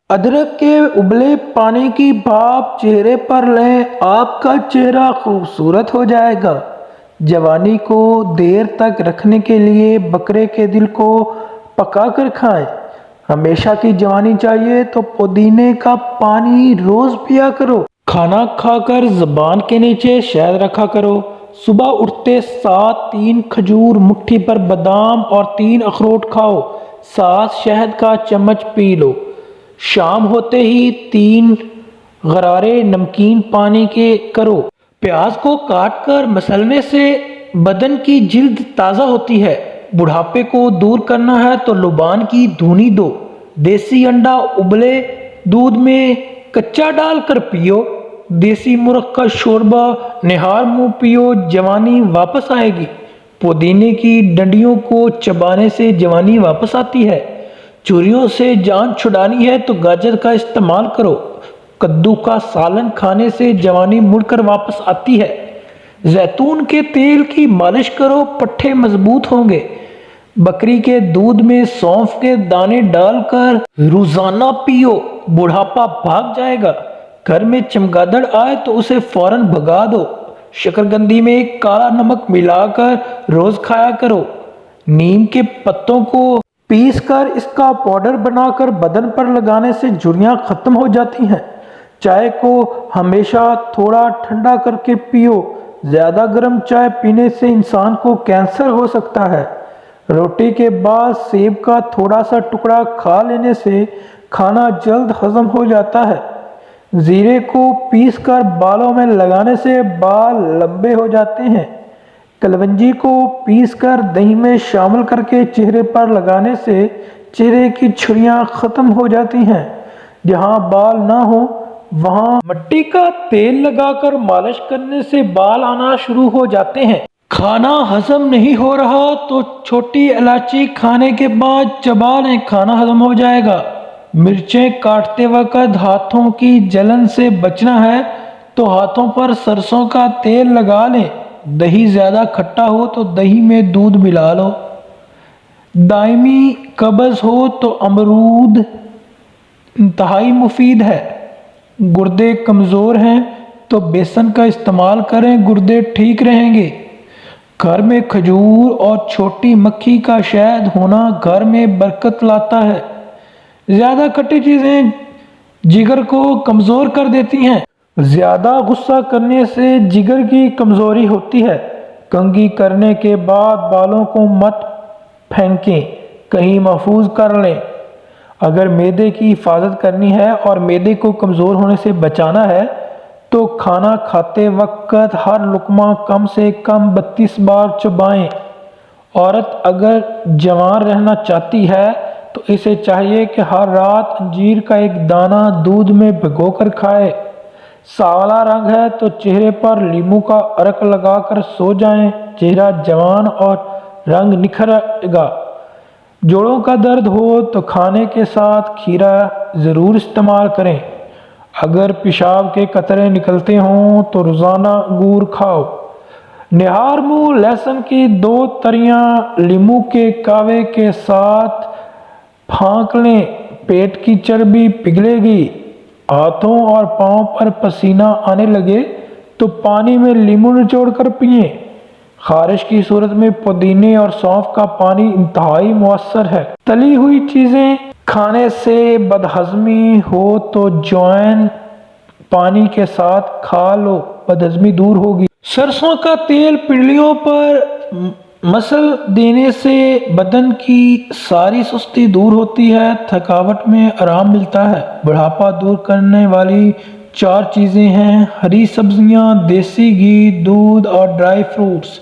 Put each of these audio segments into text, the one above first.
ادرک کے ابلے پانی کی بھاپ چہرے پر لیں، آپ کا چہرہ خوبصورت ہو جائے گا۔ جوانی کو دیر تک رکھنے کے لیے بکرے کے دل کو پکا کر کھائیں۔ ہمیشہ کی جوانی چاہیے تو پودینے کا پانی روز پیا کرو۔ کھانا کھا کر زبان کے نیچے شہد رکھا کرو۔ صبح اٹھتے ساتھ 3 کھجور، مٹھی پر بادام اور 3 اخروٹ کھاؤ، ساتھ شہد کا چمچ پی لو۔ شام ہوتے ہی 3 غرارے نمکین پانی کے کرو۔ پیاز کو کاٹ کر مسلنے سے بدن کی جلد تازہ ہوتی ہے۔ بڑھاپے کو دور کرنا ہے تو لبان کی دھونی دو۔ دیسی انڈا ابلے دودھ میں کچا ڈال کر پیو۔ دیسی مرغ کا شوربہ نہار منہ پیو، جوانی واپس آئے گی۔ پودینے کی ڈنڈیوں کو چبانے سے جوانی واپس آتی ہے۔ چوریوں سے جان چھڑانی ہے تو گاجر کا استعمال کرو۔ کدو کا سالن کھانے سے جوانی مڑ کر واپس آتی ہے۔ زیتون کے تیل کی مالش کرو، پٹھے مضبوط ہوں گے۔ بکری کے دودھ میں سونف کے دانے ڈال کر روزانہ پیو، بڑھاپا بھاگ جائے گا۔ گھر میں چمگادڑ آئے تو اسے فوراً بھگا دو۔ شکرگندی میں کالا نمک ملا کر روز کھایا کرو۔ نیم کے پتوں کو پیس کر اس کا پاؤڈر بنا کر بدن پر لگانے سے جھریاں ختم ہو جاتی ہیں۔ چائے کو ہمیشہ تھوڑا ٹھنڈا کر کے پیو۔ زیادہ گرم چائے پینے سے انسان کو کینسر ہو سکتا ہے۔ روٹی کے بعد سیب کا تھوڑا سا ٹکڑا کھا لینے سے کھانا جلد ہضم ہو جاتا ہے۔ زیرے کو پیس کر بالوں میں لگانے سے بال لمبے ہو جاتے ہیں۔ کلونجی کو پیس کر دہی میں شامل کر کے چہرے پر لگانے سے چہرے کی جھریاں ختم ہو جاتی ہیں۔ جہاں بال نہ ہوں وہاں مٹی کا تیل لگا کر مالش کرنے سے بال آنا شروع ہو جاتے ہیں۔ کھانا ہضم نہیں ہو رہا تو چھوٹی الائچی کھانے کے بعد چبا لیں، کھانا ہضم ہو جائے گا۔ مرچیں کاٹتے وقت ہاتھوں کی جلن سے بچنا ہے تو ہاتھوں پر سرسوں کا تیل لگا لیں۔ دہی زیادہ کھٹا ہو تو دہی میں دودھ ملا لو۔ دائمی قبض ہو تو امرود انتہائی مفید ہے۔ گردے کمزور ہیں تو بیسن کا استعمال کریں، گردے ٹھیک رہیں گے۔ گھر میں کھجور اور چھوٹی مکھی کا شہد ہونا گھر میں برکت لاتا ہے۔ زیادہ کھٹی چیزیں جگر کو کمزور کر دیتی ہیں۔ زیادہ غصہ کرنے سے جگر کی کمزوری ہوتی ہے۔ کنگھی کرنے کے بعد بالوں کو مت پھینکیں، کہیں محفوظ کر لیں۔ اگر معدے کی حفاظت کرنی ہے اور معدے کو کمزور ہونے سے بچانا ہے تو کھانا کھاتے وقت ہر لقمہ کم سے کم 32 بار چبائیں۔ عورت اگر جوان رہنا چاہتی ہے تو اسے چاہیے کہ ہر رات انجیر کا ایک دانہ دودھ میں بھگو کر کھائے۔ سانولا رنگ ہے تو چہرے پر لیموں کا عرق لگا کر سو جائیں، چہرہ جوان اور رنگ نکھرے گا۔ جوڑوں کا درد ہو تو کھانے کے ساتھ کھیرا ضرور استعمال کریں۔ اگر پیشاب کے قطرے نکلتے ہوں تو روزانہ انگور کھاؤ۔ نہار منہ لہسن کی 2 تریاں لیموں کے کاوے کے ساتھ پھانک لیں، پیٹ کی چربی پگھلے گی۔ ہاتھوں اور پاؤں پر پسینہ آنے لگے تو پانی میں لیموں نچوڑ کر پئیں۔ خارش کی صورت میں پودینے اور سونف کا پانی انتہائی مؤثر ہے۔ تلی ہوئی چیزیں کھانے سے بدہضمی ہو تو جوائن پانی کے ساتھ کھا لو، بدہضمی دور ہوگی۔ سرسوں کا تیل پنڈلیوں پر مسل دینے سے بدن کی ساری سستی دور ہوتی ہے، تھکاوٹ میں آرام ملتا ہے۔ بڑھاپا دور کرنے والی 4 چیزیں ہیں: ہری سبزیاں، دیسی گھی، دودھ اور ڈرائی فروٹس۔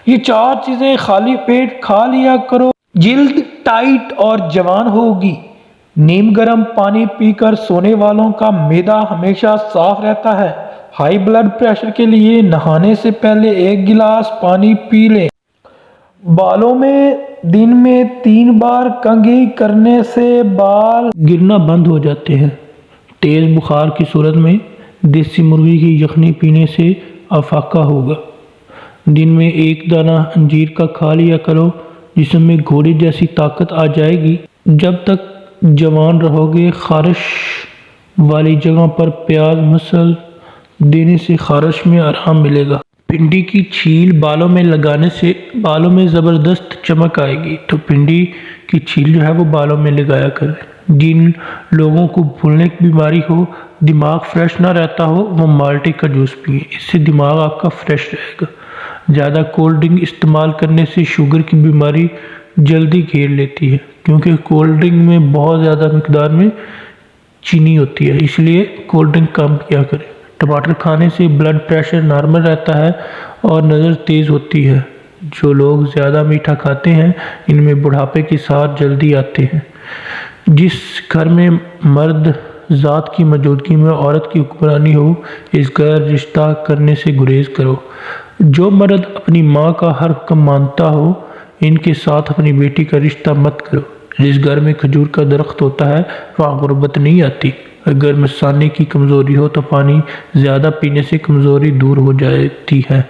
یہ 4 چیزیں خالی پیٹ کھا لیا کرو، جلد ٹائٹ اور جوان ہوگی۔ نیم گرم پانی پی کر سونے والوں کا معدہ ہمیشہ صاف رہتا ہے۔ ہائی بلڈ پریشر کے لیے نہانے سے پہلے 1 گلاس پانی پی لیں۔ بالوں میں دن میں 3 بار کنگھی کرنے سے بال گرنا بند ہو جاتے ہیں۔ تیز بخار کی صورت میں دیسی مرغی کی یخنی پینے سے افاقہ ہوگا۔ دن میں 1 دانہ انجیر کا کھا لیا کرو، جسم میں گھوڑے جیسی طاقت آ جائے گی۔ جب تک جوان رہو گے خارش والی جگہ پر پیاز مسل دینے سے خارش میں آرام ملے گا۔ بھنڈی کی چھیل بالوں میں لگانے سے بالوں میں زبردست چمک آئے گی، تو بھنڈی کی چھیل جو ہے وہ بالوں میں لگایا کریں۔ جن لوگوں کو بھولنے کی بیماری ہو، دماغ فریش نہ رہتا ہو، وہ مالٹے کا جوس پئیں، اس سے دماغ آپ کا فریش رہے گا۔ زیادہ کولڈ ڈرنک استعمال کرنے سے شوگر کی بیماری جلدی گھیر لیتی ہے، کیونکہ کولڈ ڈرنک میں بہت زیادہ مقدار میں چینی ہوتی ہے، اس لیے کولڈ ڈرنک کم پیا کریں۔ ٹماٹر کھانے سے بلڈ پریشر نارمل رہتا ہے اور نظر تیز ہوتی ہے۔ جو لوگ زیادہ میٹھا کھاتے ہیں ان میں بڑھاپے کے ساتھ جلدی آتے ہیں۔ جس گھر میں مرد ذات کی موجودگی میں عورت کی حکمرانی ہو، اس گھر رشتہ کرنے سے گریز کرو۔ جو مرد اپنی ماں کا ہر حکم مانتا ہو، ان کے ساتھ اپنی بیٹی کا رشتہ مت کرو۔ جس گھر میں کھجور کا درخت ہوتا ہے وہاں غربت نہیں آتی۔ اگر مثانے کی کمزوری ہو تو پانی زیادہ پینے سے کمزوری دور ہو جاتی ہے۔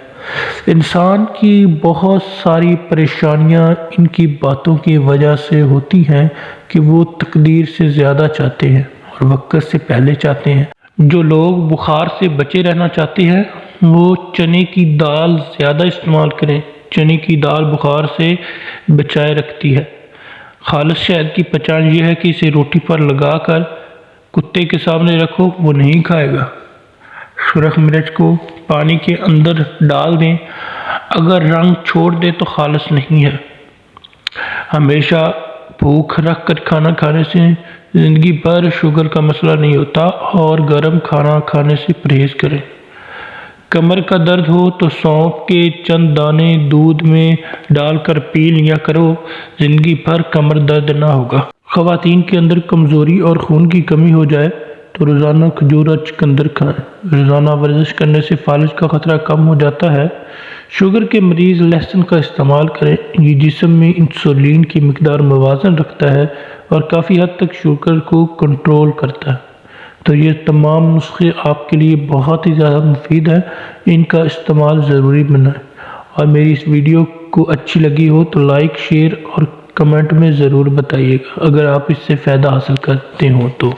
انسان کی بہت ساری پریشانیاں ان کی باتوں کی وجہ سے ہوتی ہیں کہ وہ تقدیر سے زیادہ چاہتے ہیں اور وقت سے پہلے چاہتے ہیں۔ جو لوگ بخار سے بچے رہنا چاہتے ہیں وہ چنے کی دال زیادہ استعمال کریں۔ چنے کی دال بخار سے بچائے رکھتی ہے۔ خالص شہد کی پہچان یہ ہے کہ اسے روٹی پر لگا کر کتے کے سامنے رکھو، وہ نہیں کھائے گا۔ سرخ مرچ کو پانی کے اندر ڈال دیں، اگر رنگ چھوڑ دے تو خالص نہیں ہے۔ ہمیشہ بھوک رکھ کر کھانا کھانے سے زندگی بھر شوگر کا مسئلہ نہیں ہوتا، اور گرم کھانا کھانے سے پرہیز کریں۔ کمر کا درد ہو تو سونف کے چند دانے دودھ میں ڈال کر پی لیا کرو، زندگی بھر کمر درد نہ ہوگا۔ خواتین کے اندر کمزوری اور خون کی کمی ہو جائے تو روزانہ کھجور اور چقندر کھائیں۔ روزانہ ورزش کرنے سے فالج کا خطرہ کم ہو جاتا ہے۔ شوگر کے مریض لہسن کا استعمال کریں، یہ جسم میں انسولین کی مقدار موازن رکھتا ہے اور کافی حد تک شوگر کو کنٹرول کرتا ہے۔ تو یہ تمام نسخے آپ کے لیے بہت ہی زیادہ مفید ہیں، ان کا استعمال ضروری بنائیں۔ اور میری اس ویڈیو کو اچھی لگی ہو تو لائک، شیئر اور کمنٹ میں ضرور بتائیے گا اگر آپ اس سے فائدہ حاصل کرتے ہوں تو۔